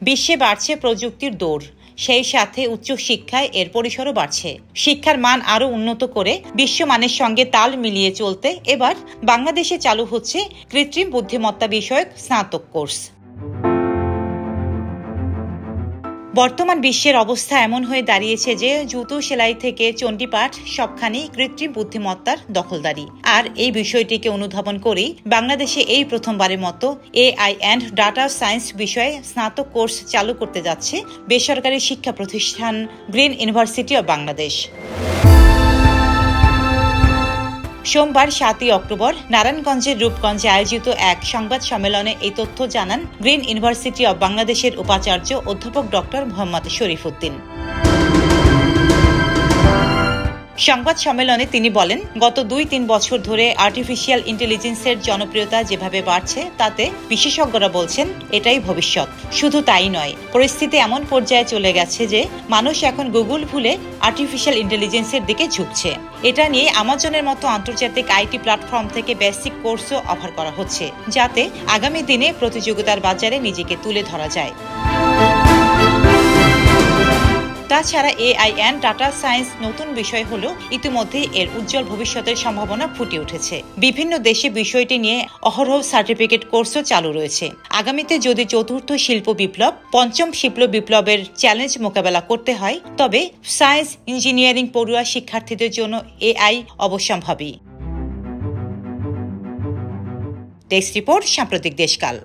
বিশ্বে বাড়ছে প্রযুক্তির দৌড়, সেই সাথে উচ্চশিক্ষায় এর পরিসরও বাড়ছে। শিক্ষার মান আরও উন্নত করে বিশ্বমানের সঙ্গে তাল মিলিয়ে চলতে এবার বাংলাদেশে চালু হচ্ছে কৃত্রিম বুদ্ধিমত্তা বিষয়ক স্নাতক কোর্স। বর্তমান বিশ্বের অবস্থা এমন হয়ে দাঁড়িয়েছে যে জুতো সেলাই থেকে চণ্ডীপাঠ সবখানি কৃত্রিম বুদ্ধিমত্তার দখলদারি। আর এই বিষয়টিকে অনুধাবন করেই বাংলাদেশে এই প্রথমবারের মতো AI অ্যান্ড ডাটা সায়েন্স বিষয়ে স্নাতক কোর্স চালু করতে যাচ্ছে বেসরকারি শিক্ষা প্রতিষ্ঠান গ্রিন ইউনিভার্সিটি অব বাংলাদেশ। সোমবার 7 অক্টোবর নারায়ণগঞ্জের রূপগঞ্জে আয়োজিত এক সংবাদ সম্মেলনে এই তথ্য জানান গ্রিন ইউনিভার্সিটি অব বাংলাদেশের উপাচার্য অধ্যাপক ডক্টর মোহাম্মদ শরীফ উদ্দিন। সংবাদ সম্মেলনে তিনি বলেন, গত 2-3 বছর ধরে আর্টিফিশিয়াল ইন্টেলিজেন্সের জনপ্রিয়তা যেভাবে বাড়ছে তাতে বিশেষজ্ঞরা বলছেন এটাই ভবিষ্যৎ। শুধু তাই নয়, পরিস্থিতি এমন পর্যায়ে চলে গেছে যে মানুষ এখন গুগল ভুলে আর্টিফিশিয়াল ইন্টেলিজেন্সের দিকে ঝুঁকছে। এটা নিয়ে আমাজনের মতো আন্তর্জাতিক IT প্ল্যাটফর্ম থেকে বেসিক কোর্সও অফার করা হচ্ছে, যাতে আগামী দিনে প্রতিযোগিতার বাজারে নিজেকে তুলে ধরা যায়। তাছাড়া AI অ্যান্ড ডাটা সায়েন্স নতুন বিষয় হলেও ইতিমধ্যে এর উজ্জ্বল ভবিষ্যতের সম্ভাবনা ফুটে উঠেছে। বিভিন্ন দেশে বিষয়টি নিয়ে অহরহ সার্টিফিকেট কোর্সও চালু রয়েছে। আগামীতে যদি চতুর্থ শিল্প বিপ্লব, পঞ্চম শিল্প বিপ্লবের চ্যালেঞ্জ মোকাবেলা করতে হয়, তবে সায়েন্স ইঞ্জিনিয়ারিং পড়ুয়া শিক্ষার্থীদের জন্য AI অবশ্যম্ভাবী। ডেস্ক রিপোর্ট, সাম্প্রতিক দেশকাল।